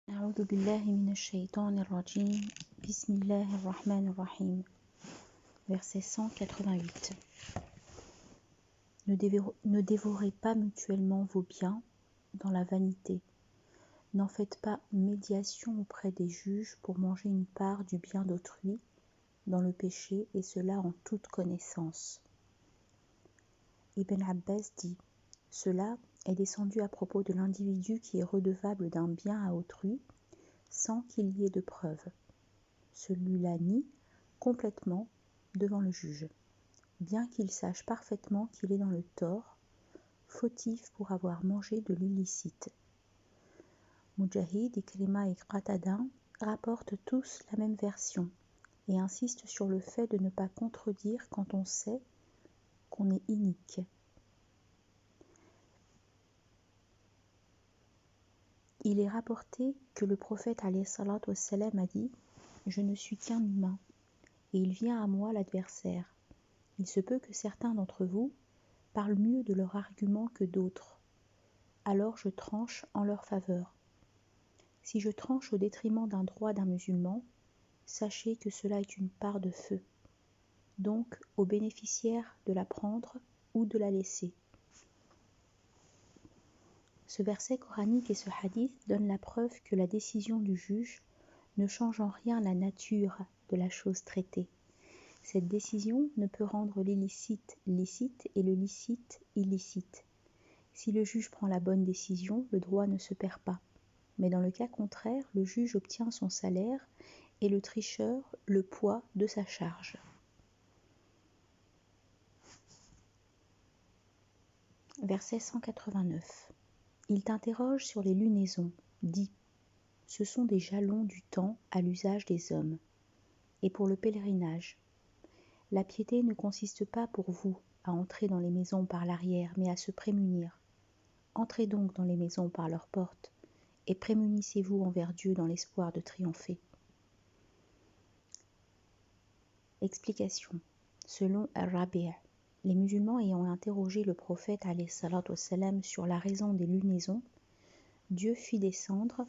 أعوذ بالله من الشيطان الرجيم بسم الله الرحمن الرحيم. Verset 188. Ne dévorez pas mutuellement vos biens dans la vanité. N'en faites pas médiation auprès des juges pour manger une part du bien d'autrui dans le péché, et cela en toute connaissance. Ibn Abbas dit: cela est descendu à propos de l'individu qui est redevable d'un bien à autrui sans qu'il y ait de preuve. Celui-là nie complètement devant le juge, bien qu'il sache parfaitement qu'il est dans le tort, fautif pour avoir mangé de l'illicite. Mujahid, Ikrima et Qatada rapportent tous la même version et insistent sur le fait de ne pas contredire quand on sait qu'on est inique. Il est rapporté que le prophète alayhi salatu wassalam a dit: je ne suis qu'un humain, et il vient à moi l'adversaire. Il se peut que certains d'entre vous parlent mieux de leur argument que d'autres. Alors je tranche en leur faveur. Si je tranche au détriment d'un droit d'un musulman, sachez que cela est une part de feu. Donc aux bénéficiaires de la prendre ou de la laisser. Ce verset coranique et ce hadith donnent la preuve que la décision du juge ne change en rien la nature de la chose traitée. Cette décision ne peut rendre l'illicite licite et le licite illicite. Si le juge prend la bonne décision, le droit ne se perd pas. Mais dans le cas contraire, le juge obtient son salaire et le tricheur le poids de sa charge. Verset 189. Il t'interroge sur les lunaisons, dit: ce sont des jalons du temps à l'usage des hommes. Et pour le pèlerinage, la piété ne consiste pas pour vous à entrer dans les maisons par l'arrière, mais à se prémunir. Entrez donc dans les maisons par leurs portes, et prémunissez-vous envers Dieu dans l'espoir de triompher. Explication. Selon Al-Rabi', les musulmans ayant interrogé le prophète alayhi salatu wassalam sur la raison des lunaisons, Dieu fit descendre: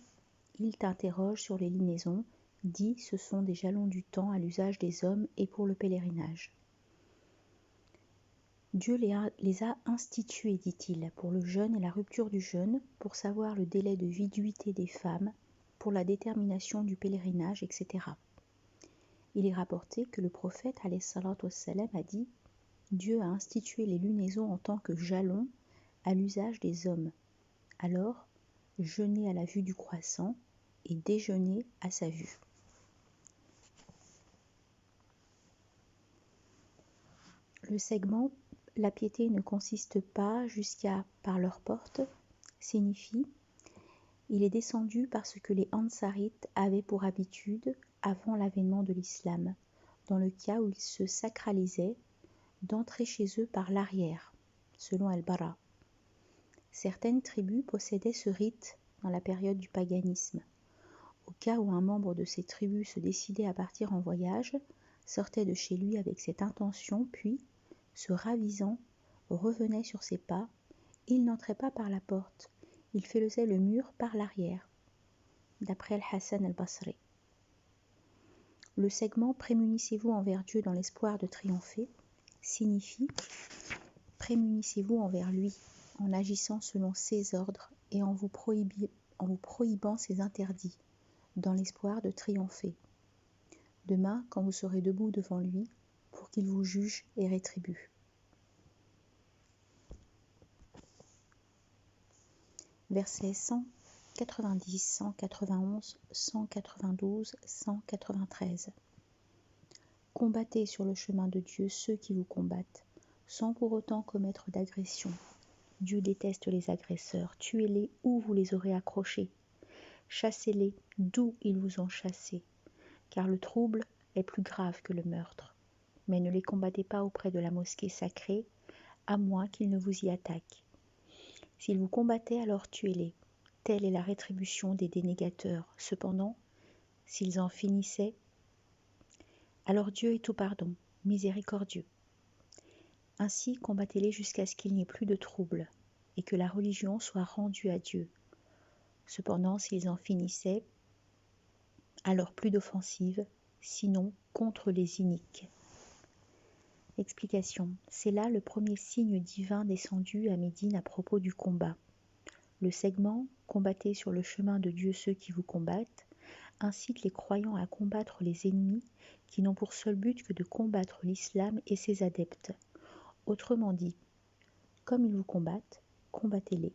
il t'interroge sur les lunaisons, dit: ce sont des jalons du temps à l'usage des hommes et pour le pèlerinage. Dieu les a institués, dit-il, pour le jeûne et la rupture du jeûne, pour savoir le délai de viduité des femmes, pour la détermination du pèlerinage, etc. Il est rapporté que le prophète alayhi salatu wassalam a dit: Dieu a institué les lunaisons en tant que jalons à l'usage des hommes. Alors, jeûnez à la vue du croissant et déjeunez à sa vue. Le segment « La piété ne consiste pas jusqu'à par leurs portes » signifie: il est descendu parce que les Ansarites avaient pour habitude, avant l'avènement de l'islam, dans le cas où ils se sacralisaient, d'entrer chez eux par l'arrière, selon Al-Bara. Certaines tribus possédaient ce rite dans la période du paganisme. Au cas où un membre de ces tribus se décidait à partir en voyage, sortait de chez lui avec cette intention, puis, se ravisant, revenait sur ses pas, il n'entrait pas par la porte, il faisait le mur par l'arrière, d'après Al-Hassan al-Basri. Le segment « Prémunissez-vous envers Dieu dans l'espoir de triompher » signifie: prémunissez-vous envers lui en agissant selon ses ordres et en vous prohibant ses interdits, dans l'espoir de triompher. Demain, quand vous serez debout devant lui, pour qu'il vous juge et rétribue. Versets 190, 191, 192, 193. Combattez sur le chemin de Dieu ceux qui vous combattent, sans pour autant commettre d'agression. Dieu déteste les agresseurs, tuez-les où vous les aurez accrochés. Chassez-les d'où ils vous ont chassés, car le trouble est plus grave que le meurtre. Mais ne les combattez pas auprès de la mosquée sacrée, à moins qu'ils ne vous y attaquent. S'ils vous combattaient, alors tuez-les. Telle est la rétribution des dénégateurs. Cependant, s'ils en finissaient, alors Dieu est tout pardon, miséricordieux. Ainsi, combattez-les jusqu'à ce qu'il n'y ait plus de trouble, et que la religion soit rendue à Dieu. Cependant, s'ils en finissaient, alors plus d'offensive, sinon contre les iniques. Explication. C'est là le premier signe divin descendu à Médine à propos du combat. Le segment « Combattez sur le chemin de Dieu ceux qui vous combattent » incite les croyants à combattre les ennemis qui n'ont pour seul but que de combattre l'islam et ses adeptes. Autrement dit, comme ils vous combattent, combattez-les.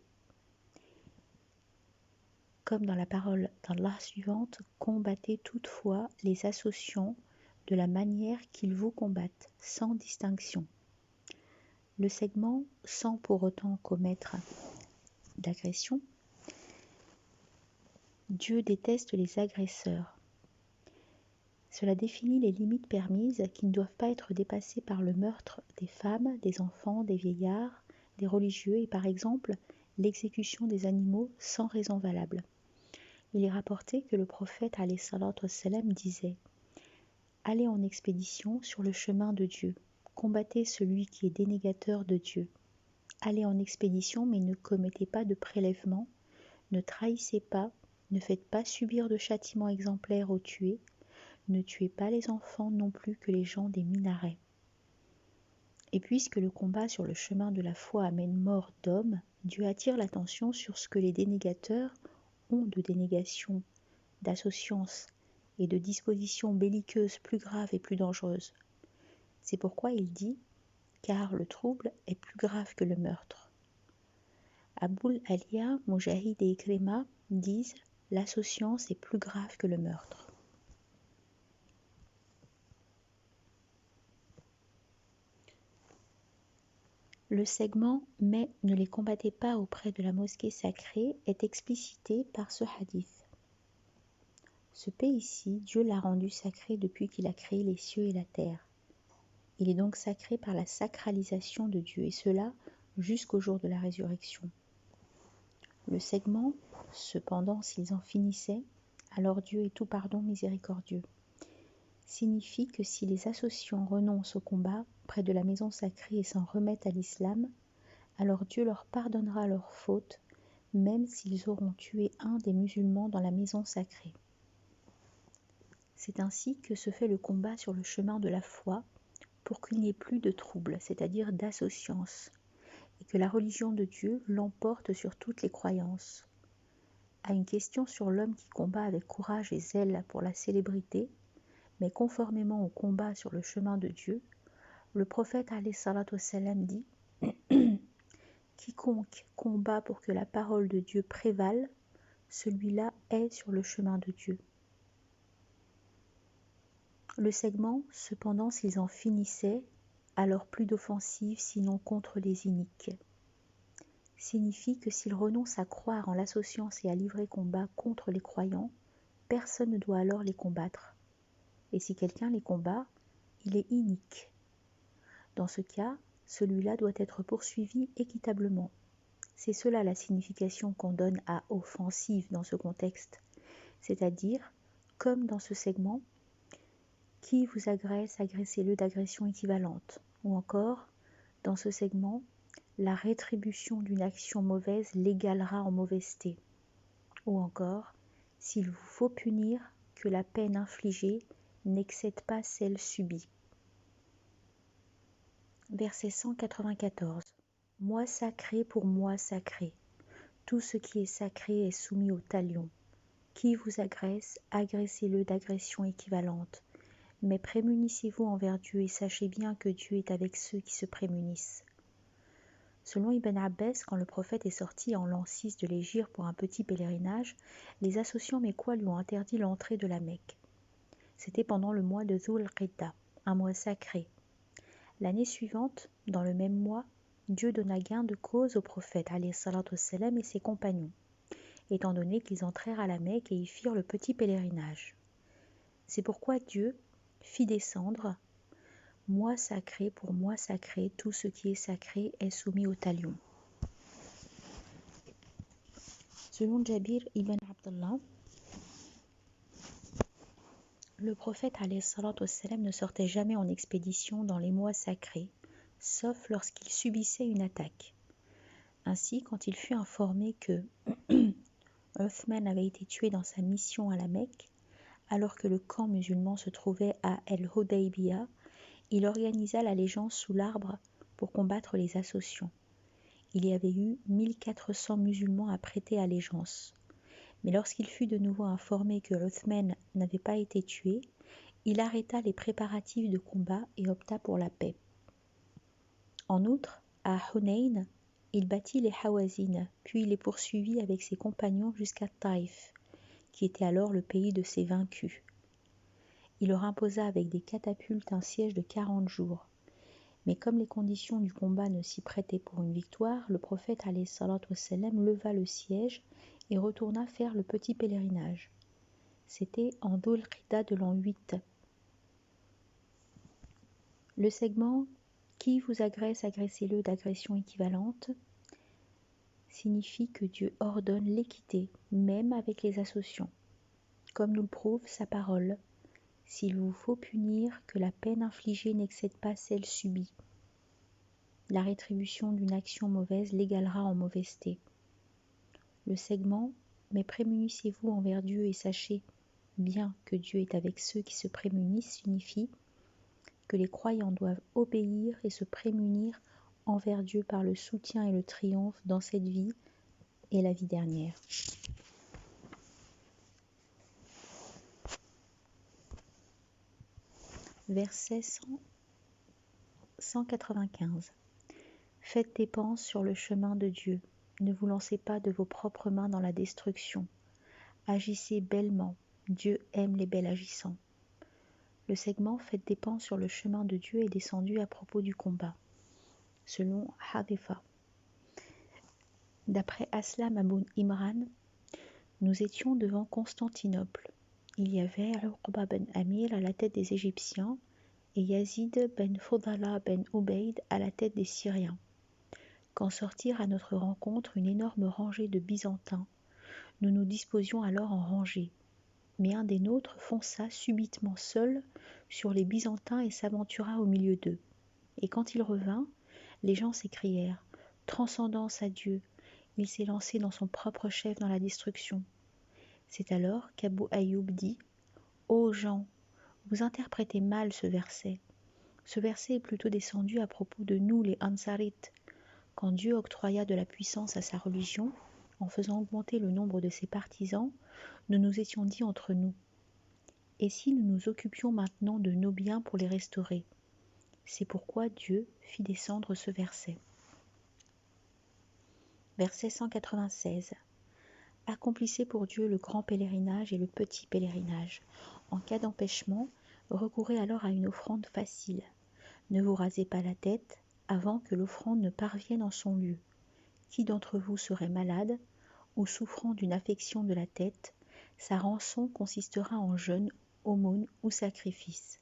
Comme dans la parole d'Allah suivante, combattez toutefois les associants de la manière qu'ils vous combattent, sans distinction. Le segment, sans pour autant commettre d'agression, Dieu déteste les agresseurs. Cela définit les limites permises qui ne doivent pas être dépassées par le meurtre des femmes, des enfants, des vieillards, des religieux et par exemple l'exécution des animaux sans raison valable. Il est rapporté que le prophète alayhi salatu wassalam disait « Allez en expédition sur le chemin de Dieu, combattez celui qui est dénégateur de Dieu. Allez en expédition mais ne commettez pas de prélèvement, ne trahissez pas, ne faites pas subir de châtiment exemplaire aux tués, ne tuez pas les enfants non plus que les gens des minarets. » Et puisque le combat sur le chemin de la foi amène mort d'hommes, Dieu attire l'attention sur ce que les dénégateurs ont de dénégation, d'associance et de dispositions belliqueuses plus graves et plus dangereuses. C'est pourquoi il dit « car le trouble est plus grave que le meurtre ». Aboul Aliya, Mujahid et Ikrima disent « l'associance est plus grave que le meurtre ». Le segment « mais ne les combattez pas auprès de la mosquée sacrée » est explicité par ce hadith. Ce pays-ci, Dieu l'a rendu sacré depuis qu'il a créé les cieux et la terre. Il est donc sacré par la sacralisation de Dieu, et cela jusqu'au jour de la résurrection. Le segment, cependant, s'ils en finissaient, alors Dieu est tout pardon miséricordieux, signifie que si les associants renoncent au combat près de la maison sacrée et s'en remettent à l'islam, alors Dieu leur pardonnera leurs fautes, même s'ils auront tué un des musulmans dans la maison sacrée. C'est ainsi que se fait le combat sur le chemin de la foi pour qu'il n'y ait plus de trouble, c'est-à-dire d'associance, et que la religion de Dieu l'emporte sur toutes les croyances. À une question sur l'homme qui combat avec courage et zèle pour la célébrité, mais conformément au combat sur le chemin de Dieu, le prophète alayhi salatu wassalam dit « Quiconque combat pour que la parole de Dieu prévale, celui-là est sur le chemin de Dieu. » Le segment, cependant, s'ils en finissaient, alors plus d'offensive sinon contre les iniques, signifie que s'ils renoncent à croire en l'associance et à livrer combat contre les croyants, personne ne doit alors les combattre. Et si quelqu'un les combat, il est inique. Dans ce cas, celui-là doit être poursuivi équitablement. C'est cela la signification qu'on donne à offensive dans ce contexte, c'est-à-dire, comme dans ce segment, qui vous agresse, agressez-le d'agression équivalente. Ou encore, dans ce segment, la rétribution d'une action mauvaise l'égalera en mauvaiseté. Ou encore, s'il vous faut punir, que la peine infligée n'excède pas celle subie. Verset 194. Moi sacré pour moi sacré. Tout ce qui est sacré est soumis au talion. Qui vous agresse, agressez-le d'agression équivalente. Mais prémunissez-vous envers Dieu et sachez bien que Dieu est avec ceux qui se prémunissent. Selon Ibn Abbas, quand le prophète est sorti en l'an 6 de l'Hégire pour un petit pèlerinage, les associants mécois lui ont interdit l'entrée de la Mecque. C'était pendant le mois de Dhul Qidda, un mois sacré. L'année suivante, dans le même mois, Dieu donna gain de cause au prophète alayhi salatu wassalam et ses compagnons, étant donné qu'ils entrèrent à la Mecque et y firent le petit pèlerinage. C'est pourquoi Dieu fit descendre « Moi sacré pour moi sacré, tout ce qui est sacré est soumis au talion. » Selon Jabir ibn Abdullah, le prophète alayhi salatu wassalam ne sortait jamais en expédition dans les mois sacrés, sauf lorsqu'il subissait une attaque. Ainsi, quand il fut informé que Uthman avait été tué dans sa mission à la Mecque, alors que le camp musulman se trouvait à El-Hodaybiyah, il organisa l'allégeance sous l'arbre pour combattre les asociants. Il y avait eu 1400 musulmans à prêter allégeance. Mais lorsqu'il fut de nouveau informé que Uthman n'avait pas été tué, il arrêta les préparatifs de combat et opta pour la paix. En outre, à Hunayn, il battit les Hawazin, puis il les poursuivit avec ses compagnons jusqu'à Taïf, qui était alors le pays de ses vaincus. Il leur imposa avec des catapultes un siège de 40 jours. Mais comme les conditions du combat ne s'y prêtaient pour une victoire, le prophète alayhi salatu wassalam leva le siège et retourna faire le petit pèlerinage. C'était en Dhul-Qida de l'an 8. Le segment « Qui vous agresse, agressez-le » d'agression équivalente signifie que Dieu ordonne l'équité, même avec les associants. Comme nous le prouve sa parole, « S'il vous faut punir, que la peine infligée n'excède pas celle subie. La rétribution d'une action mauvaise l'égalera en mauvaiseté. » Le segment « Mais prémunissez-vous envers Dieu et sachez bien que Dieu est avec ceux qui se prémunissent » signifie que les croyants doivent obéir et se prémunir envers Dieu par le soutien et le triomphe dans cette vie et la vie dernière. Verset 195. Faites dépense sur le chemin de Dieu. Ne vous lancez pas de vos propres mains dans la destruction. Agissez bellement. Dieu aime les belles agissants. Le segment « Faites dépense sur le chemin de Dieu » est descendu à propos du combat. Selon Hadifa. D'après Aslam Aboun Imran, nous étions devant Constantinople. Il y avait Uqba ben Amir à la tête des Égyptiens et Yazid ben Fodala ben Ubayd à la tête des Syriens. Quand sortirent à notre rencontre une énorme rangée de Byzantins, nous nous disposions alors en rangée. Mais un des nôtres fonça subitement seul sur les Byzantins et s'aventura au milieu d'eux. Et quand il revint, les gens s'écrièrent « Transcendance à Dieu ! Il s'est lancé dans son propre chef dans la destruction. » C'est alors qu'Abu Ayyub dit « Ô gens, vous interprétez mal ce verset. Ce verset est plutôt descendu à propos de nous, les Ansarites. Quand Dieu octroya de la puissance à sa religion, en faisant augmenter le nombre de ses partisans, nous nous étions dit entre nous « Et si nous nous occupions maintenant de nos biens pour les restaurer ?» C'est pourquoi Dieu fit descendre ce verset. Verset 196. Accomplissez pour Dieu le grand pèlerinage et le petit pèlerinage. En cas d'empêchement, recourez alors à une offrande facile. Ne vous rasez pas la tête avant que l'offrande ne parvienne en son lieu. Qui d'entre vous serait malade ou souffrant d'une affection de la tête, sa rançon consistera en jeûne, aumône ou sacrifice.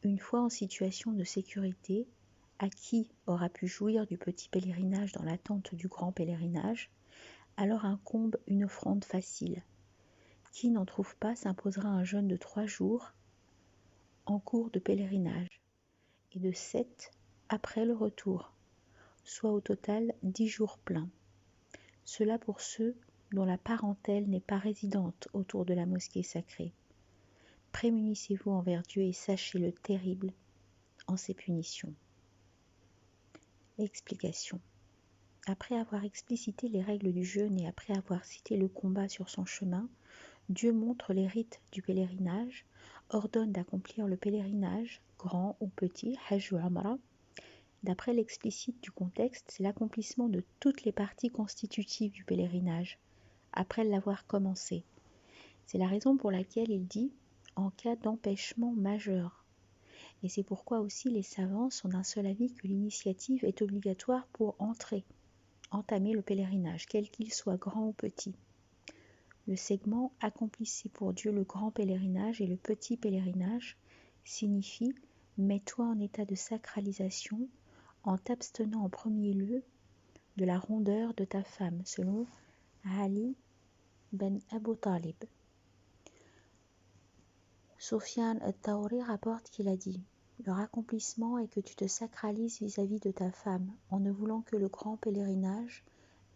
Une fois en situation de sécurité, à qui aura pu jouir du petit pèlerinage dans l'attente du grand pèlerinage, alors incombe une offrande facile. Qui n'en trouve pas s'imposera un jeûne de 3 jours en cours de pèlerinage et de 7 après le retour, soit au total 10 jours pleins. Cela pour ceux dont la parentèle n'est pas résidente autour de la mosquée sacrée. Prémunissez-vous envers Dieu et sachez le terrible en ses punitions. Explication. Après avoir explicité les règles du jeûne et après avoir cité le combat sur son chemin, Dieu montre les rites du pèlerinage, ordonne d'accomplir le pèlerinage, grand ou petit, Hajj ou Umrah. D'après l'explicite du contexte, c'est l'accomplissement de toutes les parties constitutives du pèlerinage, après l'avoir commencé. C'est la raison pour laquelle il dit « en cas d'empêchement majeur ». Et c'est pourquoi aussi les savants sont d'un seul avis que l'initiative est obligatoire pour entamer le pèlerinage, quel qu'il soit grand ou petit. Le segment « Accomplissez pour Dieu le grand pèlerinage et le petit pèlerinage » signifie « Mets-toi en état de sacralisation en t'abstenant en premier lieu de la rondeur de ta femme » selon Ali ben Abu Talib. Sufyan al-Thawri rapporte qu'il a dit « Leur accomplissement est que tu te sacralises vis-à-vis de ta femme en ne voulant que le grand pèlerinage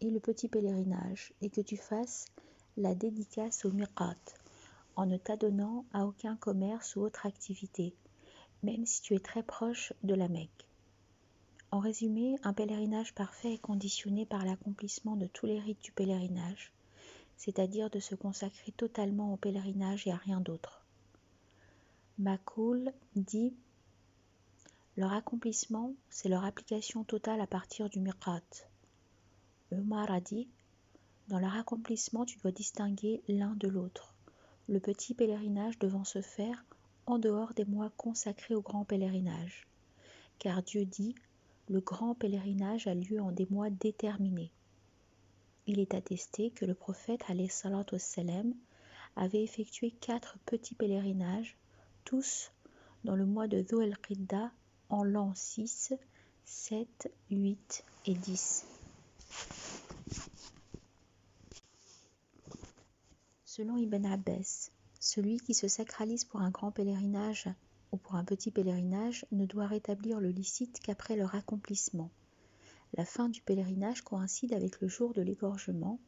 et le petit pèlerinage et que tu fasses la dédicace au miqat, en ne t'adonnant à aucun commerce ou autre activité, même si tu es très proche de la Mecque. En résumé, un pèlerinage parfait est conditionné par l'accomplissement de tous les rites du pèlerinage, c'est-à-dire de se consacrer totalement au pèlerinage et à rien d'autre. Makhoul dit: leur accomplissement, c'est leur application totale à partir du miqat. Umar a dit: dans leur accomplissement, tu dois distinguer l'un de l'autre, le petit pèlerinage devant se faire en dehors des mois consacrés au grand pèlerinage. Car Dieu dit: le grand pèlerinage a lieu en des mois déterminés. Il est attesté que le prophète alayhi salatu wassalam avait effectué 4 petits pèlerinages, tous dans le mois de Dhu al-Qidda en l'an 6, 7, 8 et 10. Selon Ibn Abbas, celui qui se sacralise pour un grand pèlerinage ou pour un petit pèlerinage ne doit rétablir le licite qu'après leur accomplissement. La fin du pèlerinage coïncide avec le jour de l'égorgement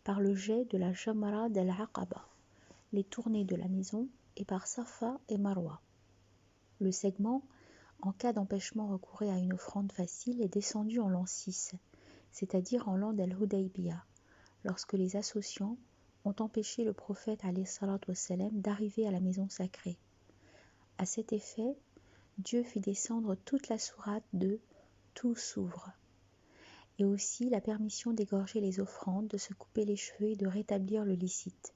par le jet de la Jamra d'Al-Aqaba, les tournées de la maison, et par Safa et Marwa. Le segment, en cas d'empêchement recouru à une offrande facile, est descendu en l'an 6, c'est-à-dire en l'an d'Al-Hudaybiyah, lorsque les associants ont empêché le prophète alayhi salatu wassalam d'arriver à la maison sacrée. À cet effet, Dieu fit descendre toute la sourate de « Tout s'ouvre » et aussi la permission d'égorger les offrandes, de se couper les cheveux et de rétablir le licite.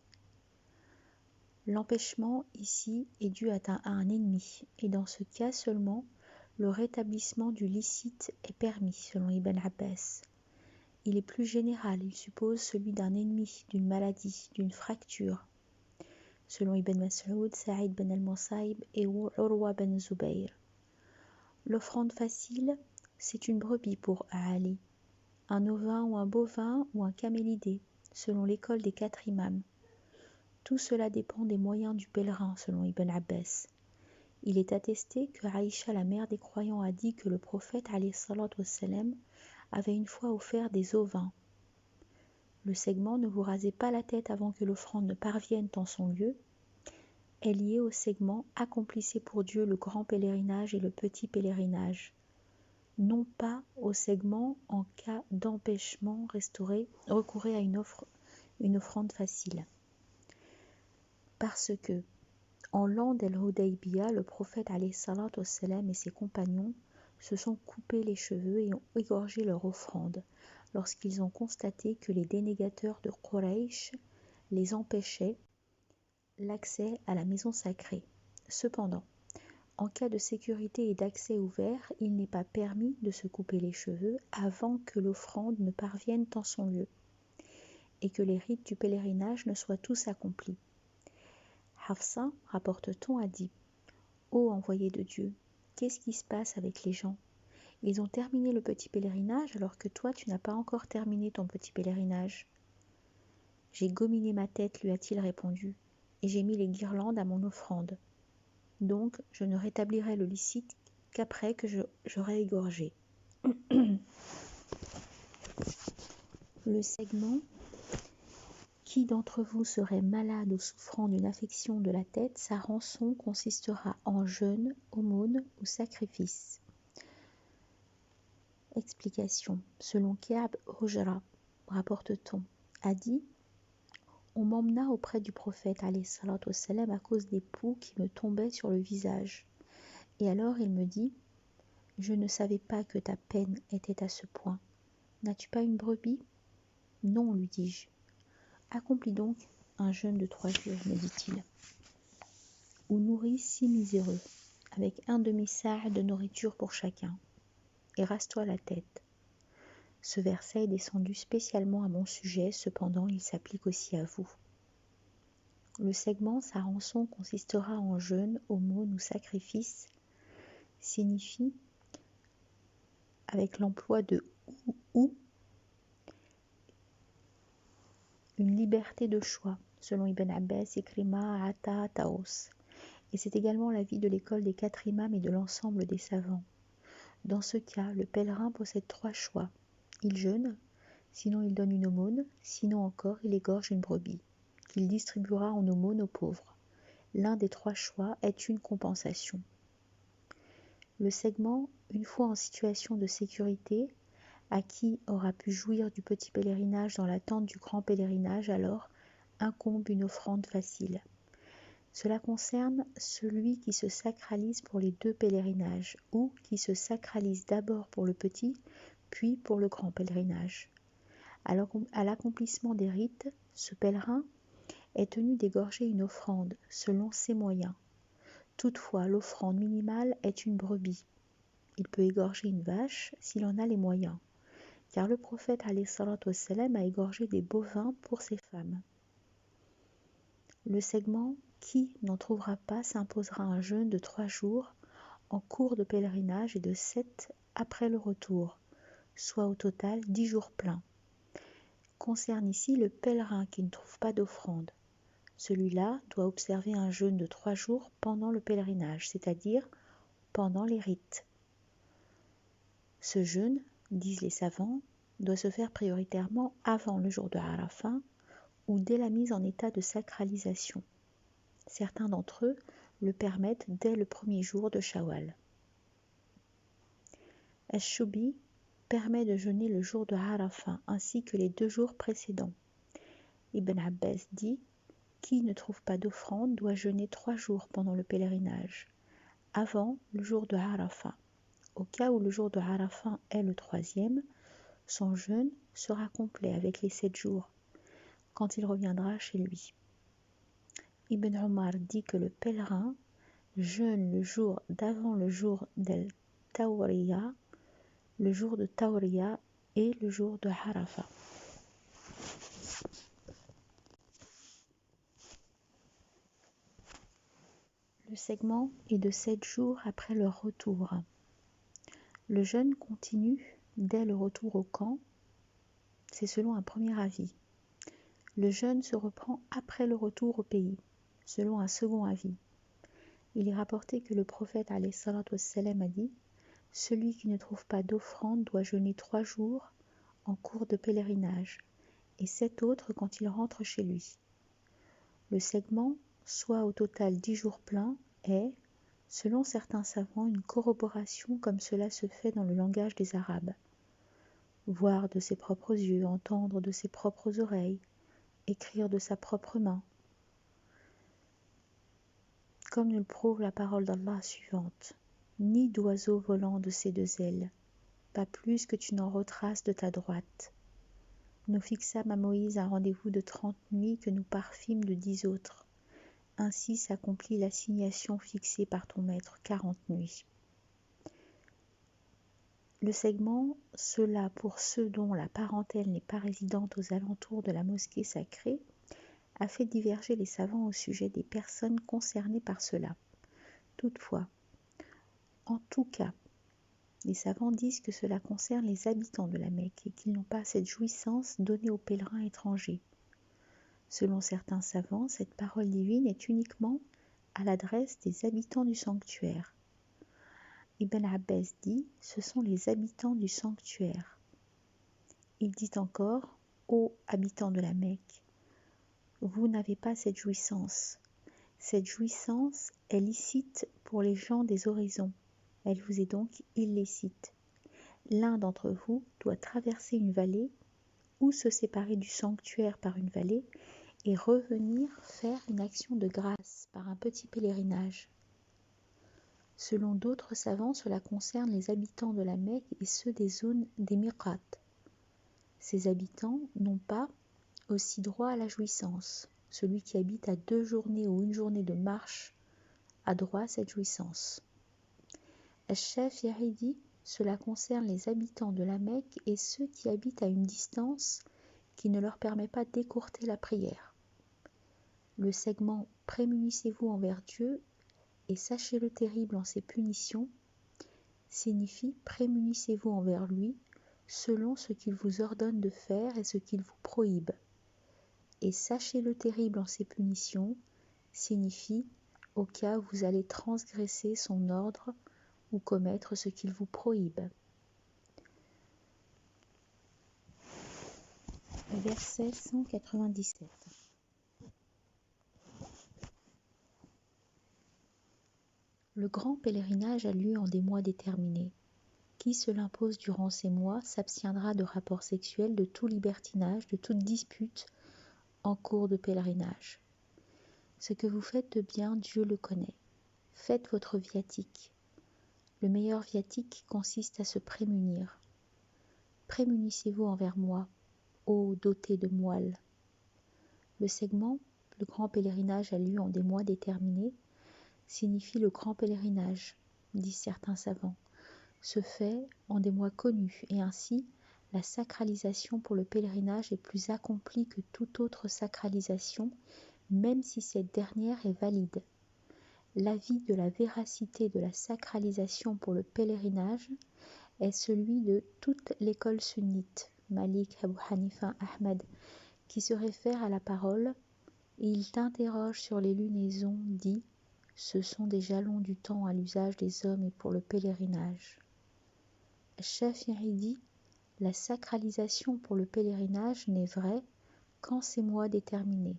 L'empêchement ici est dû à un ennemi, et dans ce cas seulement, le rétablissement du licite est permis selon Ibn Abbas. Il est plus général, il suppose celui d'un ennemi, d'une maladie, d'une fracture. Selon Ibn Mas'ud, Saïd ben al-Musayyib et Urwa ben Zubayr. L'offrande facile, c'est une brebis pour Ali, un ovin ou un bovin ou un camélidé, selon l'école des 4 imams. Tout cela dépend des moyens du pèlerin, selon Ibn Abbas. Il est attesté que Aïcha, la mère des croyants, a dit que le prophète alayhi salatu wassalam avait une fois offert des ovins. Le segment ne vous rasez pas la tête avant que l'offrande ne parvienne en son lieu. Est lié au segment accomplissez pour Dieu le grand pèlerinage et le petit pèlerinage, non pas au segment en cas d'empêchement recourez à une offrande facile. Parce que, en l'an d'Al-Hudaybiyah, le prophète alayhi salatu wassalam et ses compagnons se sont coupés les cheveux et ont égorgé leur offrande lorsqu'ils ont constaté que les dénégateurs de Quraysh les empêchaient l'accès à la maison sacrée. Cependant, en cas de sécurité et d'accès ouvert, il n'est pas permis de se couper les cheveux avant que l'offrande ne parvienne en son lieu et que les rites du pèlerinage ne soient tous accomplis. Hafsa, rapporte-t-on, a dit: Ô envoyé de Dieu, qu'est-ce qui se passe avec les gens? Ils ont terminé le petit pèlerinage alors que toi tu n'as pas encore terminé ton petit pèlerinage. J'ai gominé ma tête, lui a-t-il répondu, et j'ai mis les guirlandes à mon offrande. Donc je ne rétablirai le licite qu'après que j'aurai égorgé. Le segment: qui d'entre vous serait malade ou souffrant d'une affection de la tête, sa rançon consistera en jeûne, aumône ou sacrifice. Explication. Selon Ka'b Hujra, rapporte-t-on, a dit: on m'emmena auprès du prophète alayhi salatu wassalam à cause des poux qui me tombaient sur le visage. Et alors il me dit: je ne savais pas que ta peine était à ce point. N'as-tu pas une brebis? Non, lui dis-je. Accomplis donc un jeûne de 3 jours, me dit-il. Ou nourris 6 miséreux, avec un demi-sa' de nourriture pour chacun. Et rase-toi la tête. Ce verset est descendu spécialement à mon sujet, cependant il s'applique aussi à vous. Le segment sa rançon consistera en jeûne, aumône ou sacrifice signifie, avec l'emploi de ou, une liberté de choix, selon Ibn Abbas, Ikrima, Ata, Taos. Et c'est également l'avis de l'école des 4 imams et de l'ensemble des savants. Dans ce cas, le pèlerin possède 3 choix. Il jeûne, sinon il donne une aumône, sinon encore il égorge une brebis. qu'il distribuera en aumône aux pauvres. L'un des 3 choix est une compensation. Le segment, une fois en situation de sécurité, à qui aura pu jouir du petit pèlerinage dans l'attente du grand pèlerinage, alors incombe une offrande facile. Cela concerne celui qui se sacralise pour les 2 pèlerinages ou qui se sacralise d'abord pour le petit, puis pour le grand pèlerinage. À l'accomplissement des rites, ce pèlerin est tenu d'égorger une offrande selon ses moyens. Toutefois, l'offrande minimale est une brebis. Il peut égorger une vache s'il en a les moyens, car le prophète alayhi salatu wassalam a égorgé des bovins pour ses femmes. Le segment qui n'en trouvera pas s'imposera un jeûne de 3 jours en cours de pèlerinage et de 7 après le retour, soit au total 10 jours pleins. Concerne ici le pèlerin qui ne trouve pas d'offrande. Celui-là doit observer un jeûne de 3 jours pendant le pèlerinage, c'est-à-dire pendant les rites. Ce jeûne, disent les savants, doit se faire prioritairement avant le jour de Arafat ou dès la mise en état de sacralisation. Certains d'entre eux le permettent dès le premier jour de Shawwal. Ash-Shubi permet de jeûner le jour de Arafat ainsi que les 2 jours précédents. Ibn Abbas dit « Qui ne trouve pas d'offrande doit jeûner 3 jours pendant le pèlerinage, avant le jour de Arafat. Au cas où le jour de Arafat est le 3e, son jeûne sera complet avec les 7 jours, quand il reviendra chez lui. » Ibn Omar dit que le pèlerin jeûne le jour d'avant le jour del Tawriya, le jour de Tawriya et le jour de Arafat. Le segment est de 7 jours après leur retour. Le jeûne continue dès le retour au camp, c'est selon un premier avis. Le jeûne se reprend après le retour au pays, selon un second avis. Il est rapporté que le prophète alayhi salatu wassalam a dit « Celui qui ne trouve pas d'offrande doit jeûner 3 jours en cours de pèlerinage, et 7 autres quand il rentre chez lui. » Le segment, soit au total 10 jours pleins, est, selon certains savants, une corroboration comme cela se fait dans le langage des Arabes. Voir de ses propres yeux, entendre de ses propres oreilles, écrire de sa propre main. Comme nous le prouve la parole d'Allah suivante, « Ni d'oiseau volant de ses 2 ailes, pas plus que tu n'en retraces de ta droite. Nous fixâmes à Moïse un rendez-vous de 30 nuits que nous parfîmes de 10 autres. Ainsi s'accomplit l'assignation fixée par ton maître, 40 nuits. » Le segment, cela pour ceux dont la parentèle n'est pas résidente aux alentours de la mosquée sacrée, a fait diverger les savants au sujet des personnes concernées par cela. Toutefois, en tout cas, les savants disent que cela concerne les habitants de la Mecque et qu'ils n'ont pas cette jouissance donnée aux pèlerins étrangers. Selon certains savants, cette parole divine est uniquement à l'adresse des habitants du sanctuaire. Ibn Abbas dit « Ce sont les habitants du sanctuaire ». Il dit encore « Ô habitants de la Mecque, vous n'avez pas cette jouissance. Cette jouissance est licite pour les gens des horizons. Elle vous est donc illicite. L'un d'entre vous doit traverser une vallée ou se séparer du sanctuaire par une vallée et revenir faire une action de grâce par un petit pèlerinage. » Selon d'autres savants, cela concerne les habitants de la Mecque et ceux des zones des miqat. Ces habitants n'ont pas aussi droit à la jouissance. Celui qui habite à 2 journées ou 1 journée de marche a droit à cette jouissance. Ash-Shafi'i dit « Cela concerne les habitants de la Mecque et ceux qui habitent à une distance qui ne leur permet pas d'écourter la prière. » Le segment « Prémunissez-vous envers Dieu et sachez-le terrible en ses punitions » signifie « Prémunissez-vous envers lui selon ce qu'il vous ordonne de faire et ce qu'il vous prohibe. » Et sachez-le terrible en ses punitions signifie « Au cas où vous allez transgresser son ordre ou commettre ce qu'il vous prohibe. » Verset 197. Le grand pèlerinage a lieu en des mois déterminés. Qui se l'impose durant ces mois s'abstiendra de rapports sexuels, de tout libertinage, de toute dispute en cours de pèlerinage. Ce que vous faites de bien, Dieu le connaît. Faites votre viatique. Le meilleur viatique consiste à se prémunir. Prémunissez-vous envers moi, ô doté de moelle. Le segment « Le grand pèlerinage a lieu en des mois déterminés » signifie le grand pèlerinage, disent certains savants, se fait en des mois connus et ainsi la sacralisation pour le pèlerinage est plus accomplie que toute autre sacralisation, même si cette dernière est valide. L'avis de la véracité de la sacralisation pour le pèlerinage est celui de toute l'école sunnite, Malik, Abu Hanifa, Ahmed, qui se réfère à la parole et il t'interroge sur les lunaisons, dit « Ce sont des jalons du temps à l'usage des hommes et pour le pèlerinage ». Shafi'i dit « La sacralisation pour le pèlerinage n'est vraie qu'en ces mois déterminés ».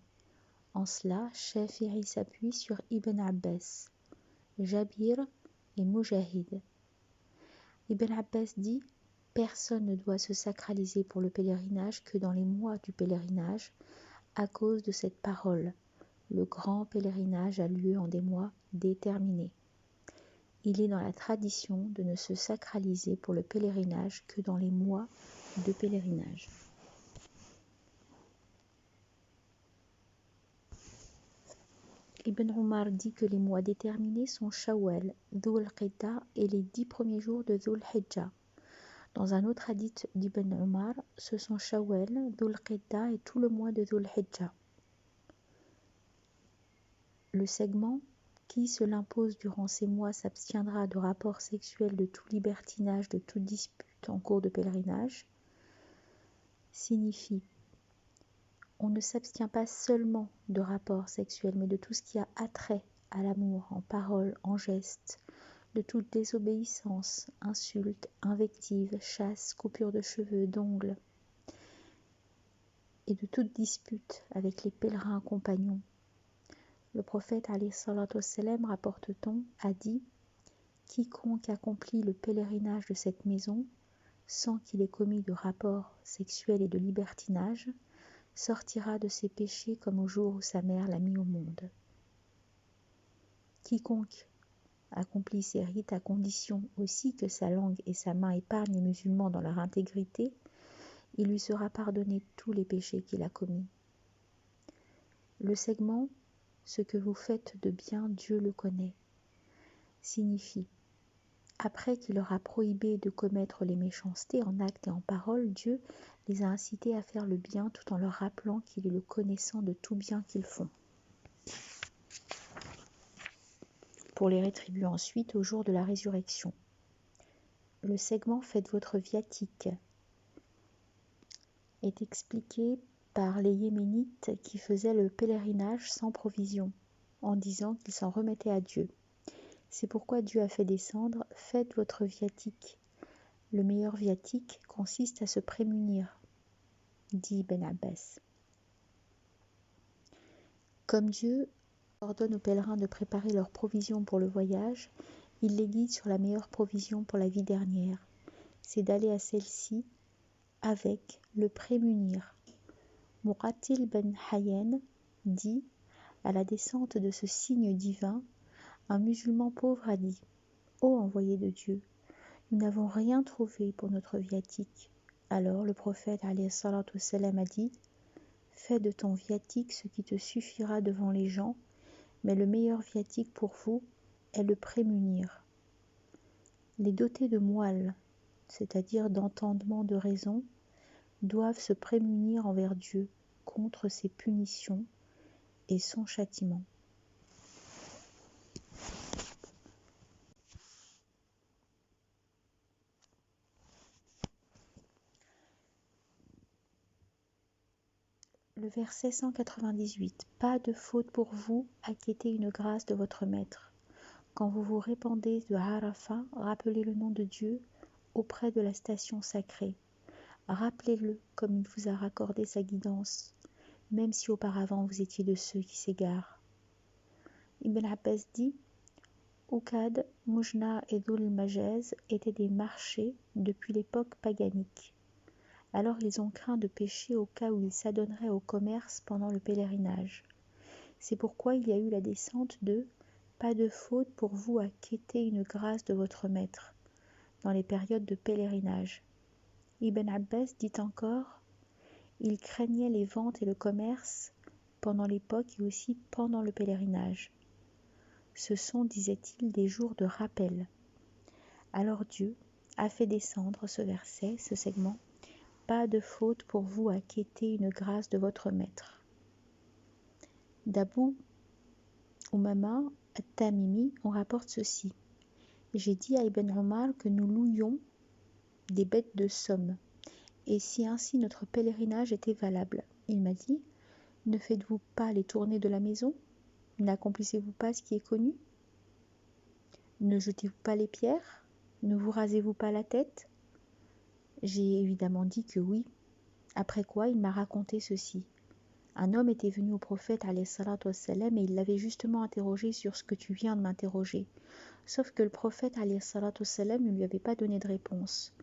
En cela, Shafi'i s'appuie sur Ibn Abbas, Jabir et Mujahid. Ibn Abbas dit « Personne ne doit se sacraliser pour le pèlerinage que dans les mois du pèlerinage, à cause de cette parole. Le grand pèlerinage a lieu en des mois déterminés. Il est dans la tradition de ne se sacraliser pour le pèlerinage que dans les mois de pèlerinage. Ibn Omar dit que les mois déterminés sont Shawwal, Dhul Qidda et les 10 premiers jours de Dhul Hijjah. Dans un autre hadith d'Ibn Omar, ce sont Shawwal, Dhul Qidda et tout le mois de Dhul Hijjah. Le segment « Qui se l'impose durant ces mois s'abstiendra de rapports sexuels, de tout libertinage, de toute dispute en cours de pèlerinage » signifie on ne s'abstient pas seulement de rapports sexuels, mais de tout ce qui a attrait à l'amour, en parole, en geste, de toute désobéissance, insulte, invective, chasse, coupure de cheveux, d'ongles, et de toute dispute avec les pèlerins compagnons. Le prophète alayhi salatu wassalam, rapporte-t-on, a dit « Quiconque accomplit le pèlerinage de cette maison, sans qu'il ait commis de rapports sexuels et de libertinage, sortira de ses péchés comme au jour où sa mère l'a mis au monde. Quiconque accomplit ces rites à condition aussi que sa langue et sa main épargnent les musulmans dans leur intégrité, il lui sera pardonné tous les péchés qu'il a commis. » Le segment « Ce que vous faites de bien, Dieu le connaît » signifie après qu'il leur a prohibé de commettre les méchancetés en actes et en paroles, Dieu les a incités à faire le bien tout en leur rappelant qu'il est le connaissant de tout bien qu'ils font. Pour les rétribuer ensuite au jour de la résurrection. Le segment « Faites votre viatique » est expliqué par les Yéménites qui faisaient le pèlerinage sans provision, en disant qu'ils s'en remettaient à Dieu. C'est pourquoi Dieu a fait descendre « Faites votre viatique ». Le meilleur viatique consiste à se prémunir, dit Ibn Abbas. Comme Dieu ordonne aux pèlerins de préparer leurs provisions pour le voyage, il les guide sur la meilleure provision pour la vie dernière. C'est d'aller à celle-ci avec le prémunir. Muqatil ben Hayyan dit, à la descente de ce signe divin, un musulman pauvre a dit « Ô envoyé de Dieu, nous n'avons rien trouvé pour notre viatique. » Alors le prophète alayhi salatu wassalam a dit « Fais de ton viatique ce qui te suffira devant les gens, mais le meilleur viatique pour vous est le prémunir. » Les dotés de moelle, c'est-à-dire d'entendement de raison, doivent se prémunir envers Dieu contre ses punitions et son châtiment. Le verset 198. Pas de faute pour vous, acquittez une grâce de votre maître. Quand vous vous répandez de Arafat, rappelez le nom de Dieu auprès de la station sacrée. Rappelez-le comme il vous a raccordé sa guidance, même si auparavant vous étiez de ceux qui s'égarent. Ibn Abbas dit, Oukad, Moujna et Dhul Majaz étaient des marchés depuis l'époque paganique. Alors ils ont craint de pécher au cas où ils s'adonneraient au commerce pendant le pèlerinage. C'est pourquoi il y a eu la descente de « Pas de faute pour vous à quêter une grâce de votre maître » dans les périodes de pèlerinage. Ibn Abbas dit encore « Ils craignaient les ventes et le commerce pendant l'époque et aussi pendant le pèlerinage. Ce sont, disait-il, des jours de rappel. » Alors Dieu a fait descendre ce verset, ce segment « Pas de faute pour vous à quêter une grâce de votre maître ». D'Abu Umama at-Tamimi, on rapporte ceci. J'ai dit à Ibn Omar que nous louions des bêtes de somme, et si ainsi notre pèlerinage était valable. Il m'a dit, ne faites-vous pas les tournées de la maison? N'accomplissez-vous pas ce qui est connu? Ne jetez-vous pas les pierres? Ne vous rasez-vous pas la tête? J'ai évidemment dit que oui, après quoi il m'a raconté ceci. Un homme était venu au prophète alayhi salatu wassalam, et il l'avait justement interrogé sur ce que tu viens de m'interroger. Sauf que le prophète alayhi salatu wassalam ne lui avait pas donné de réponse.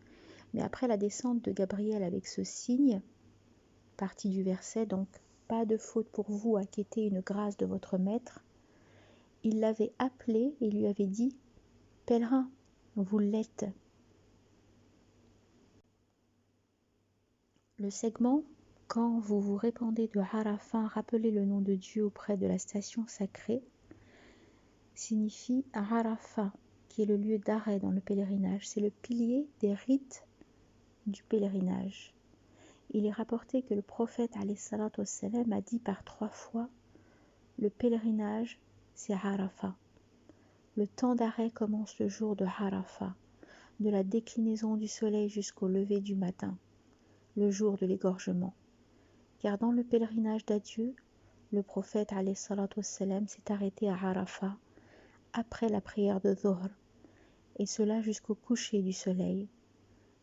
Mais après la descente de Gabriel avec ce signe, partie du verset, donc pas de faute pour vous à quêter une grâce de votre maître, il l'avait appelé et lui avait dit « Pèlerin, vous l'êtes ». Le segment « Quand vous vous répandez de Arafat, rappelez le nom de Dieu auprès de la station sacrée » signifie Arafat, qui est le lieu d'arrêt dans le pèlerinage. C'est le pilier des rites du pèlerinage. Il est rapporté que le prophète alayhi salatu wassalam a dit par 3 fois « Le pèlerinage, c'est Arafat ». Le temps d'arrêt commence le jour de Arafat, de la déclinaison du soleil jusqu'au lever du matin, le jour de l'égorgement. Car dans le pèlerinage d'adieu, le prophète alayhi salatu wassalam s'est arrêté à Arafat après la prière de Dhuhr, et cela jusqu'au coucher du soleil.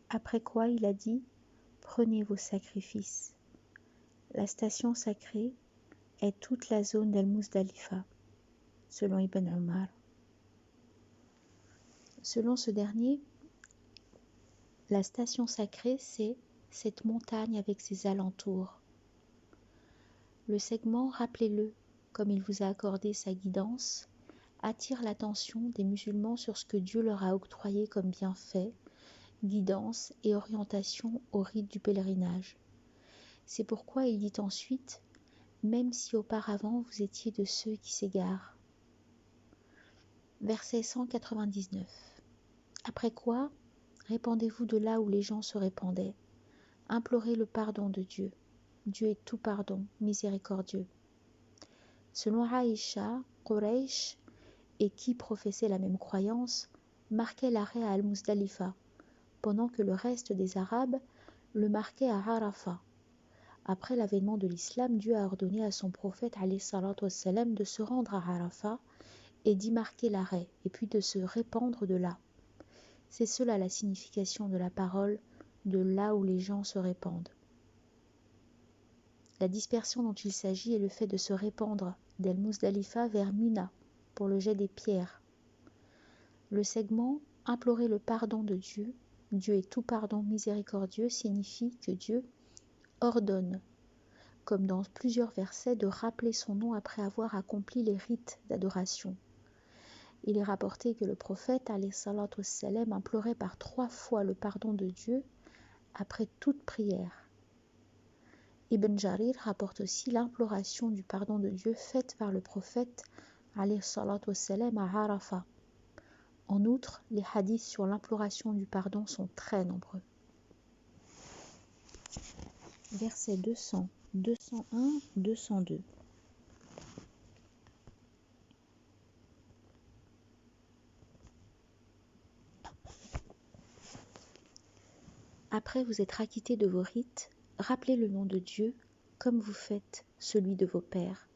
Après quoi il a dit « Prenez vos sacrifices ». La station sacrée est toute la zone d'Al-Muzdalifa, selon Ibn Omar. Selon ce dernier, la station sacrée, c'est cette montagne avec ses alentours. Le segment, rappelez-le, comme il vous a accordé sa guidance, attire l'attention des musulmans sur ce que Dieu leur a octroyé comme bienfait, guidance et orientation au rite du pèlerinage. C'est pourquoi il dit ensuite « Même si auparavant vous étiez de ceux qui s'égarent ». Verset 199. Après quoi, répandez-vous de là où les gens se répandaient. Implorez le pardon de Dieu. Dieu est tout pardon, miséricordieux. Selon Aïcha, Quraysh, et qui professait la même croyance, marquait l'arrêt à Al-Muzdalifa, pendant que le reste des Arabes le marquait à Arafat. Après l'avènement de l'islam, Dieu a ordonné à son prophète alayhi salatu wassalam de se rendre à Arafat et d'y marquer l'arrêt, et puis de se répandre de là. C'est cela la signification de la parole « de là où les gens se répandent ». La dispersion dont il s'agit est le fait de se répandre d'Al-Muzdalifa vers Mina pour le jet des pierres. Le segment « Implorer le pardon de Dieu », Dieu est tout pardon miséricordieux, signifie que Dieu ordonne, comme dans plusieurs versets, de rappeler son nom après avoir accompli les rites d'adoration. Il est rapporté que le prophète alayhi salatu wassalam implorait par 3 fois le pardon de Dieu après toute prière. Ibn Jarir rapporte aussi l'imploration du pardon de Dieu faite par le prophète alayhi salatu wassalam à Arafat. En outre, les hadiths sur l'imploration du pardon sont très nombreux. Versets 200, 201, 202. Après vous être acquittés de vos rites, rappelez le nom de Dieu comme vous faites celui de vos pères,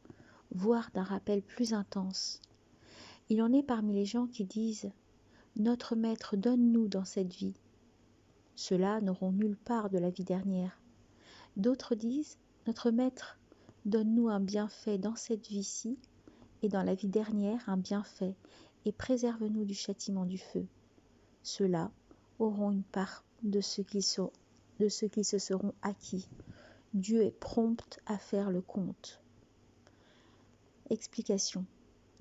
voire d'un rappel plus intense. Il en est parmi les gens qui disent « Notre Maître, donne-nous dans cette vie ». Ceux-là n'auront nulle part de la vie dernière. D'autres disent « Notre Maître, donne-nous un bienfait dans cette vie-ci et dans la vie dernière un bienfait, et préserve-nous du châtiment du feu. Ceux-là auront une part de ce qu'ils se seront acquis. Dieu est prompt à faire le compte. Explication.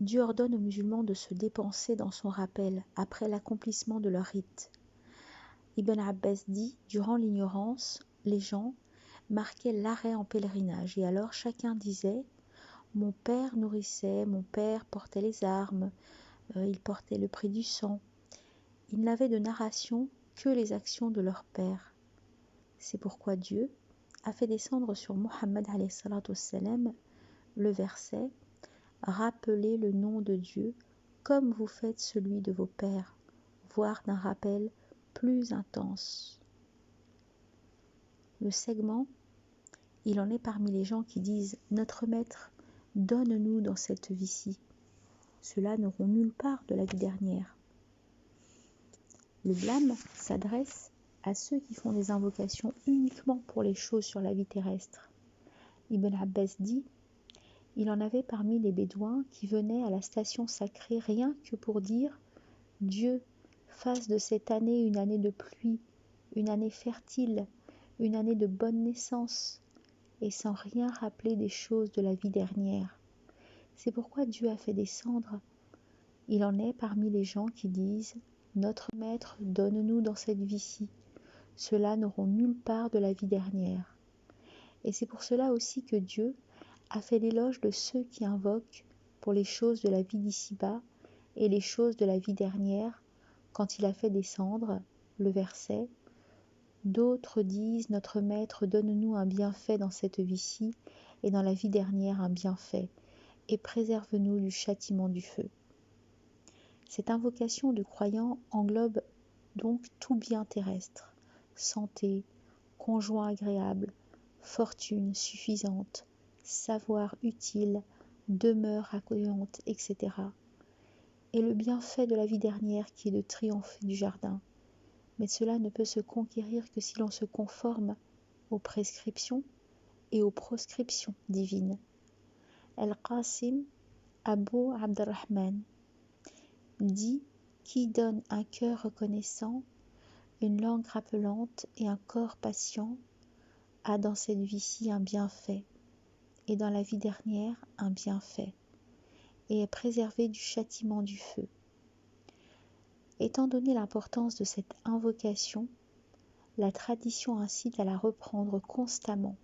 Dieu ordonne aux musulmans de se dépenser dans son rappel après l'accomplissement de leur rite. Ibn Abbas dit, durant l'ignorance, les gens marquaient l'arrêt en pèlerinage et alors chacun disait « Mon père nourrissait, mon père portait les armes, il portait le prix du sang. » Ils n'avaient de narration que les actions de leur père. C'est pourquoi Dieu a fait descendre sur Muhammad alayhi salatu wassalam le verset « Rappelez le nom de Dieu comme vous faites celui de vos pères, voire d'un rappel plus intense. » Le segment, il en est parmi les gens qui disent « Notre Maître, donne-nous dans cette vie-ci. » Ceux-là n'auront nulle part de la vie dernière. Le blâme s'adresse à ceux qui font des invocations uniquement pour les choses sur la vie terrestre. Ibn Abbas dit « Il en avait parmi les Bédouins qui venaient à la station sacrée rien que pour dire « Dieu, fasse de cette année une année de pluie, une année fertile, une année de bonne naissance, et sans rien rappeler des choses de la vie dernière. » C'est pourquoi Dieu a fait descendre. Il en est parmi les gens qui disent « Notre Maître, donne-nous dans cette vie-ci. » Ceux-là n'auront nulle part de la vie dernière. Et c'est pour cela aussi que Dieu a fait l'éloge de ceux qui invoquent pour les choses de la vie d'ici-bas et les choses de la vie dernière, quand il a fait descendre le verset « D'autres disent, notre Maître, donne-nous un bienfait dans cette vie-ci et dans la vie dernière un bienfait, et préserve-nous du châtiment du feu. » Cette invocation du croyant englobe donc tout bien terrestre, santé, conjoint agréable, fortune suffisante, savoir utile, demeure accueillante, etc. Et le bienfait de la vie dernière qui est de triompher du jardin. Mais cela ne peut se conquérir que si l'on se conforme aux prescriptions et aux proscriptions divines. Al-Qasim Abu Abdurrahman dit « Qui donne un cœur reconnaissant, une langue rappelante et un corps patient, a dans cette vie-ci un bienfait, et dans la vie dernière un bienfait, et est préservé du châtiment du feu. » Étant donné l'importance de cette invocation, la tradition incite à la reprendre constamment.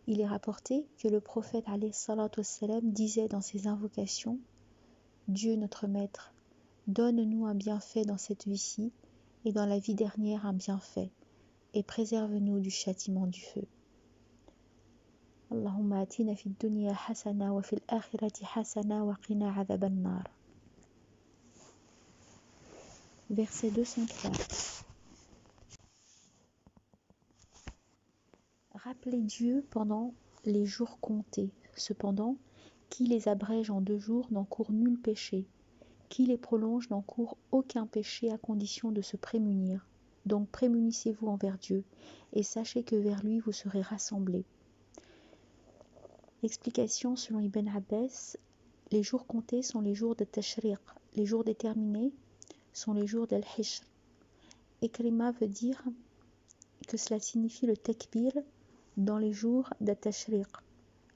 Il est rapporté que le prophète alayhi salatu wassalam disait dans ses invocations « Dieu notre Maître, donne-nous un bienfait dans cette vie-ci et dans la vie dernière un bienfait, et préserve-nous du châtiment du feu. » Allahumma atina fid dunya hasana wa fil akhirati hasana wa qina adhaban nar. Verset 203. Rappelez Dieu pendant les jours comptés. Cependant, qui les abrège en 2 jours n'encourt nul péché. Qui les prolonge n'encourt aucun péché à condition de se prémunir. Donc prémunissez-vous envers Dieu et sachez que vers lui vous serez rassemblés. Explication selon Ibn Abbas, les jours comptés sont les jours de Tashriq, les jours déterminés sont les jours d'Al-Hishr. Ikrima veut dire que cela signifie le takbir dans les jours d'At-Tashriq.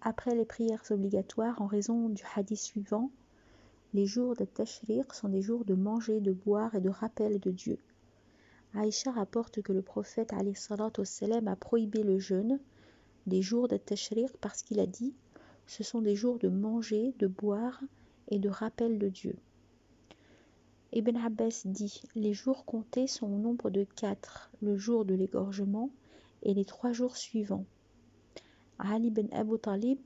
Après les prières obligatoires, en raison du hadith suivant, les jours d'At-Tashriq sont des jours de manger, de boire et de rappel de Dieu. Aïcha rapporte que le prophète alayhi salatu wassalam a prohibé le jeûne des jours d'At-Tashriq parce qu'il a dit « Ce sont des jours de manger, de boire et de rappel de Dieu. » Ibn Abbas dit « Les jours comptés sont au nombre de 4, le jour de l'égorgement et les 3 jours suivants. » Ali ibn Abu Talib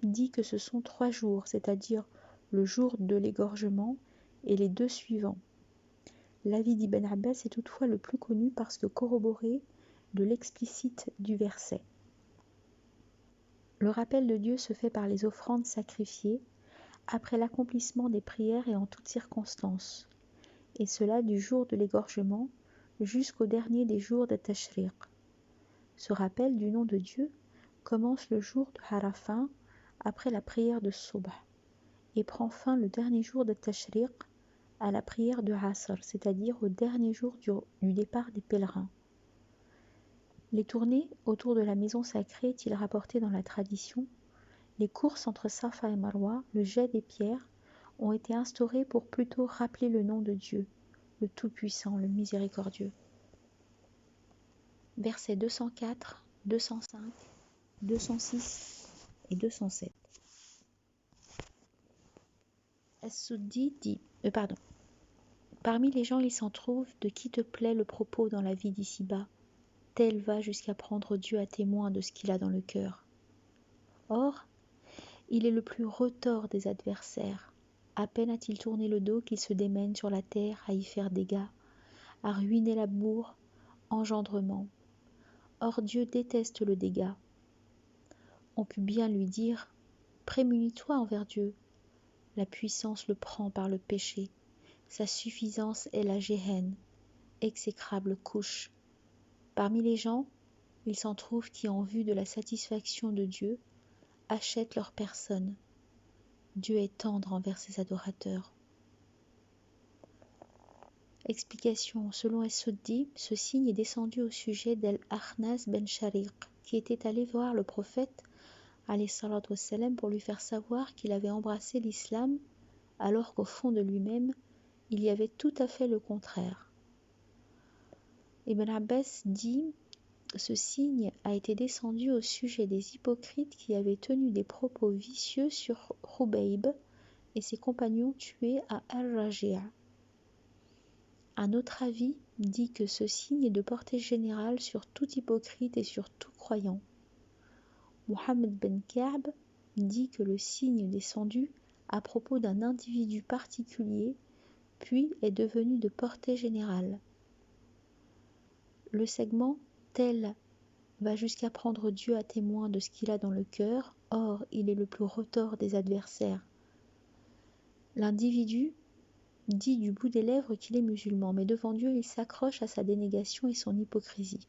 dit que ce sont 3 jours, c'est-à-dire le jour de l'égorgement et les 2 suivants. L'avis d'Ibn Abbas est toutefois le plus connu parce que corroboré de l'explicite du verset. Le rappel de Dieu se fait par les offrandes sacrifiées après l'accomplissement des prières et en toutes circonstances, et cela du jour de l'égorgement jusqu'au dernier des jours de Tashriq. Ce rappel du nom de Dieu commence le jour de Arafah après la prière de Subh et prend fin le dernier jour de Tashriq à la prière de Asr, c'est-à-dire au dernier jour du départ des pèlerins. Les tournées autour de la maison sacrée est-il rapporté dans la tradition. Les courses entre Safa et Marwa, le jet des pierres, ont été instaurées pour plutôt rappeler le nom de Dieu, le Tout-Puissant, le Miséricordieux. Versets 204, 205, 206 et 207. As-Suddi dit, Parmi les gens, il s'en trouve de qui te plaît le propos dans la vie d'ici-bas. Tel va jusqu'à prendre Dieu à témoin de ce qu'il a dans le cœur. Or, il est le plus retors des adversaires. À peine a-t-il tourné le dos qu'il se démène sur la terre à y faire dégâts, à ruiner la bourre, engendrement. Or Dieu déteste le dégât. On put bien lui dire « Prémunis-toi envers Dieu ». La puissance le prend par le péché. Sa suffisance est la géhenne, exécrable couche. Parmi les gens, il s'en trouve qui, en vue de la satisfaction de Dieu, achètent leur personne. Dieu est tendre envers ses adorateurs. Explication. Selon As-Suddi, ce signe est descendu au sujet d'Al-Akhnas ben Shariq, qui était allé voir le prophète alayhi salatu wassalam, pour lui faire savoir qu'il avait embrassé l'islam, alors qu'au fond de lui-même, il y avait tout à fait le contraire. Ibn Abbas dit « Ce signe a été descendu au sujet des hypocrites qui avaient tenu des propos vicieux sur Khubayb et ses compagnons tués à Al-Raji'a. » Un autre avis dit que ce signe est de portée générale sur tout hypocrite et sur tout croyant. Muhammad ben Ka'b dit que le signe descendu à propos d'un individu particulier, puis est devenu de portée générale. Le segment tel va jusqu'à prendre Dieu à témoin de ce qu'il a dans le cœur, or il est le plus retors des adversaires. L'individu dit du bout des lèvres qu'il est musulman, mais devant Dieu il s'accroche à sa dénégation et son hypocrisie.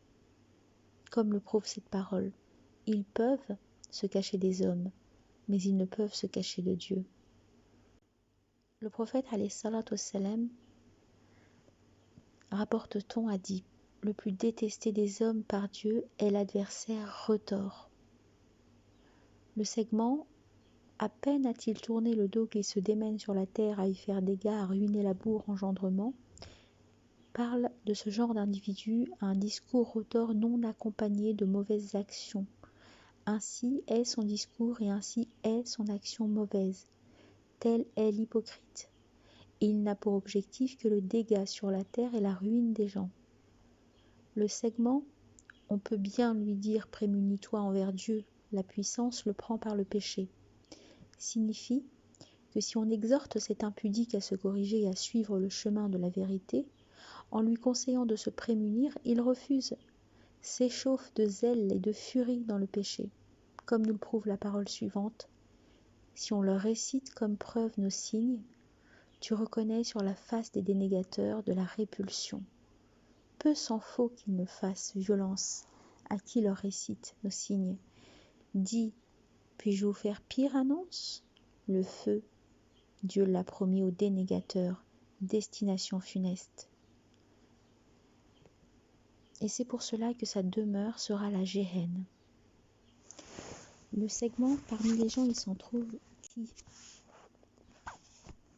Comme le prouve cette parole, ils peuvent se cacher des hommes, mais ils ne peuvent se cacher de Dieu. Le prophète alayhi salatu wassalam, rapporte-t-on, a dit « Le plus détesté des hommes par Dieu est l'adversaire retors ». Le segment « À peine a-t-il tourné le dos qu'il se démène sur la terre à y faire dégâts, à ruiner la bourre, engendrement » parle de ce genre d'individu à un discours retors non accompagné de mauvaises actions. Ainsi est son discours et ainsi est son action mauvaise. Tel est l'hypocrite. Il n'a pour objectif que le dégât sur la terre et la ruine des gens. Le segment « On peut bien lui dire prémunis-toi envers Dieu, la puissance le prend par le péché » signifie que si on exhorte cet impudique à se corriger et à suivre le chemin de la vérité, en lui conseillant de se prémunir, il refuse, s'échauffe de zèle et de furie dans le péché, comme nous le prouve la parole suivante. Si on leur récite comme preuve nos signes, tu reconnais sur la face des dénégateurs de la répulsion. Peu s'en faut qu'ils ne fassent violence à qui leur récite nos signes. Dis, puis-je vous faire pire annonce ? Le feu, Dieu l'a promis aux dénégateurs, destination funeste. Et c'est pour cela que sa demeure sera la géhenne. Le segment, parmi les gens, il s'en trouve qui,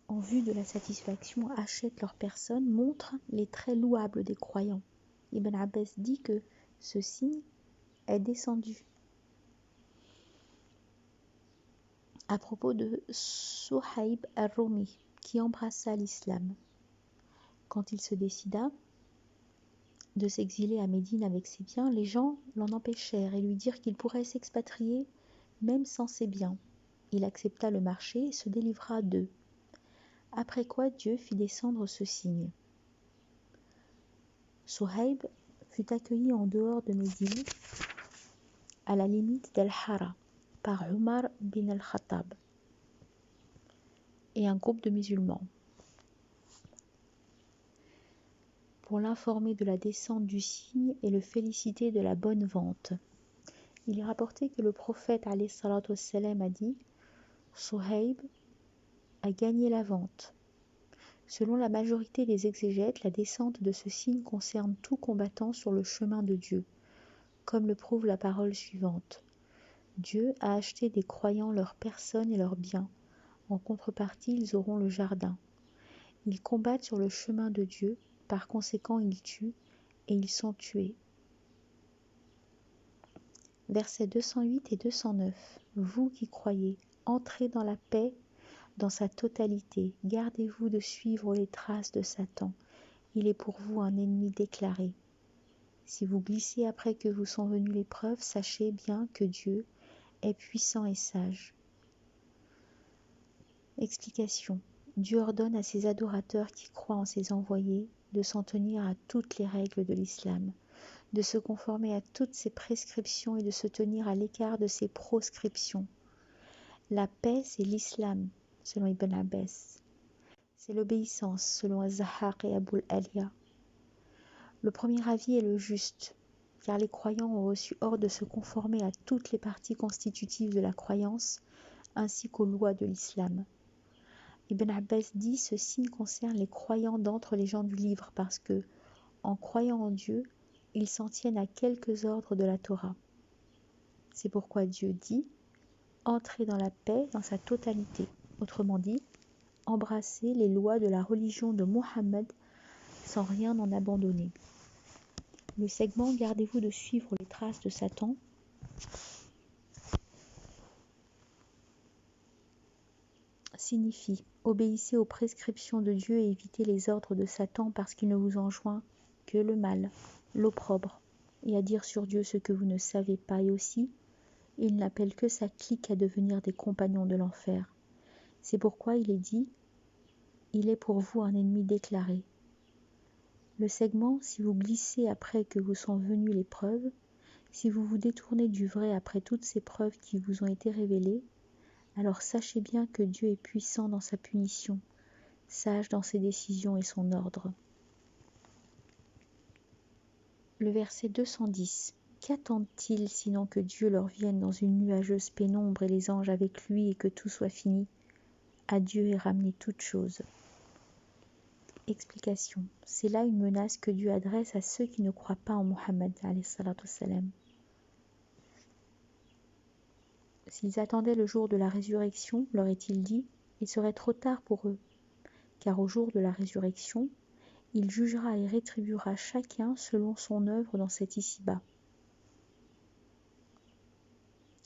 en vue de la satisfaction, achètent leur personne, montre les traits louables des croyants. Ibn Abbas dit que ce signe est descendu à propos de Suhaib al-Rumi, qui embrassa l'islam. Quand il se décida de s'exiler à Médine avec ses biens, les gens l'en empêchèrent et lui dirent qu'il pourrait s'expatrier même sans ses biens. Il accepta le marché et se délivra d'eux. Après quoi Dieu fit descendre ce signe. Suhaib fut accueilli en dehors de Médine, à la limite d'Al-Hara, par Omar bin al-Khattab et un groupe de musulmans, pour l'informer de la descente du signe et le féliciter de la bonne vente. Il est rapporté que le prophète alayhi salatu wassalam a dit « Suhaib a gagné la vente. Selon la majorité des exégètes, la descente de ce signe concerne tout combattant sur le chemin de Dieu, comme le prouve la parole suivante. Dieu a acheté des croyants leurs personnes et leurs biens. En contrepartie, ils auront le jardin. Ils combattent sur le chemin de Dieu, par conséquent ils tuent, et ils sont tués. Versets 208 et 209. Vous qui croyez, entrez dans la paix dans sa totalité. Gardez-vous de suivre les traces de Satan. Il est pour vous un ennemi déclaré. Si vous glissez après que vous sont venues les preuves, sachez bien que Dieu est puissant et sage. Explication. Dieu ordonne à ses adorateurs qui croient en ses envoyés de s'en tenir à toutes les règles de l'islam, de se conformer à toutes ses prescriptions et de se tenir à l'écart de ses proscriptions. La paix, c'est l'islam, selon Ibn Abbas. C'est l'obéissance, selon Az-Zahhaq et Abul Aliya. Le premier avis est le juste, car les croyants ont reçu ordre de se conformer à toutes les parties constitutives de la croyance, ainsi qu'aux lois de l'islam. Ibn Abbas dit « Ceci concerne les croyants d'entre les gens du livre, parce que, en croyant en Dieu, ils s'en tiennent à quelques ordres de la Torah. C'est pourquoi Dieu dit « Entrez dans la paix dans sa totalité ». Autrement dit, embrassez les lois de la religion de Mohammed sans rien en abandonner. Le segment « Gardez-vous de suivre les traces de Satan » signifie « Obéissez aux prescriptions de Dieu et évitez les ordres de Satan parce qu'il ne vous enjoint que le mal, l'opprobre, et à dire sur Dieu ce que vous ne savez pas, et aussi, il n'appelle que sa clique à devenir des compagnons de l'enfer. C'est pourquoi il est dit « Il est pour vous un ennemi déclaré ». Le segment « Si vous glissez après que vous sont venues les preuves », si vous vous détournez du vrai après toutes ces preuves qui vous ont été révélées, alors sachez bien que Dieu est puissant dans sa punition, sage dans ses décisions et son ordre. Le verset 210. Qu'attendent-ils sinon que Dieu leur vienne dans une nuageuse pénombre et les anges avec lui et que tout soit fini? À Dieu est ramenée toute chose. Explication. C'est là une menace que Dieu adresse à ceux qui ne croient pas en Mohammed alayhi salatu wassalam. S'ils attendaient le jour de la résurrection, leur est-il dit, il serait trop tard pour eux, car au jour de la résurrection, il jugera et rétribuera chacun selon son œuvre dans cet ici-bas.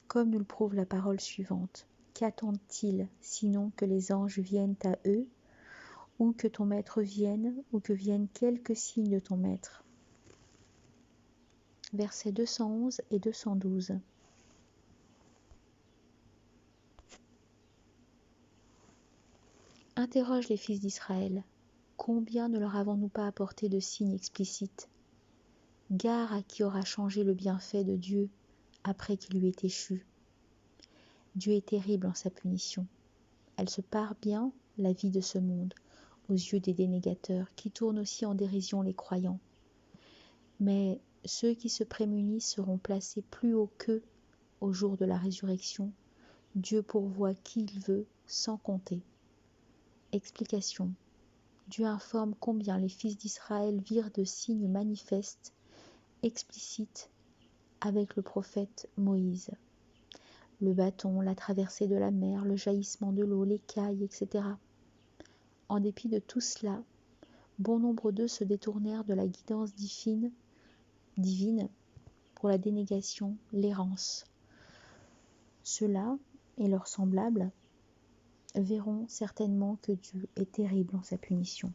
Comme nous le prouve la parole suivante, qu'attendent-ils sinon que les anges viennent à eux, ou que ton maître vienne, ou que viennent quelques signes de ton maître. Versets 211 et 212. Interroge les fils d'Israël. Combien ne leur avons-nous pas apporté de signes explicites? Gare à qui aura changé le bienfait de Dieu après qu'il lui ait échu. Dieu est terrible en sa punition. Elle se pare bien la vie de ce monde, aux yeux des dénégateurs, qui tournent aussi en dérision les croyants. Mais ceux qui se prémunissent seront placés plus haut qu'eux au jour de la résurrection. Dieu pourvoit qui il veut, sans compter. Explication. Dieu informe combien les fils d'Israël virent de signes manifestes, explicites, avec le prophète Moïse. Le bâton, la traversée de la mer, le jaillissement de l'eau, l'écaille, etc. En dépit de tout cela, bon nombre d'eux se détournèrent de la guidance divine pour la dénégation, l'errance. Ceux-là et leurs semblables verront certainement que Dieu est terrible en sa punition.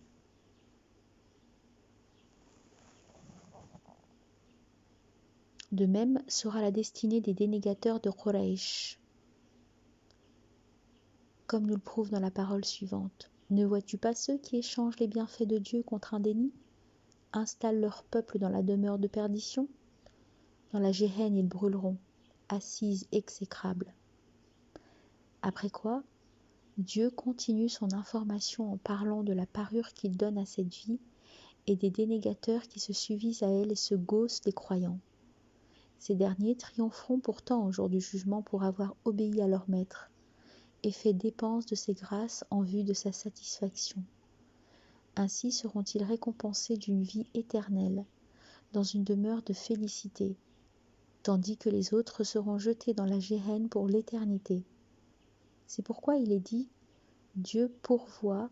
De même sera la destinée des dénégateurs de Quraysh, comme nous le prouve dans la parole suivante. Ne vois-tu pas ceux qui échangent les bienfaits de Dieu contre un déni, installent leur peuple dans la demeure de perdition? Dans la géhenne ils brûleront, assises exécrables. Après quoi, Dieu continue son information en parlant de la parure qu'il donne à cette vie et des dénégateurs qui se suivisent à elle et se gaussent des croyants. Ces derniers triompheront pourtant au jour du jugement pour avoir obéi à leur maître et fait dépense de ses grâces en vue de sa satisfaction. Ainsi seront-ils récompensés d'une vie éternelle, dans une demeure de félicité, tandis que les autres seront jetés dans la géhenne pour l'éternité. C'est pourquoi il est dit « Dieu pourvoit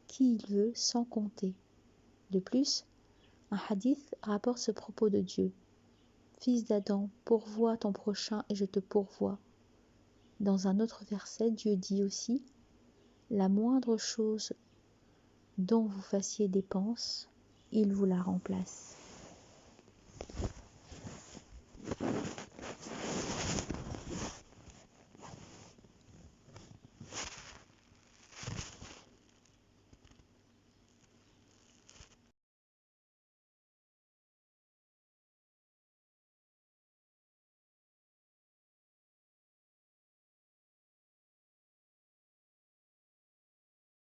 qui il veut sans compter ». De plus, un hadith rapporte ce propos de Dieu. « Fils d'Adam, pourvois ton prochain et je te pourvois ». Dans un autre verset, Dieu dit aussi « La moindre chose dont vous fassiez dépense, il vous la remplace ».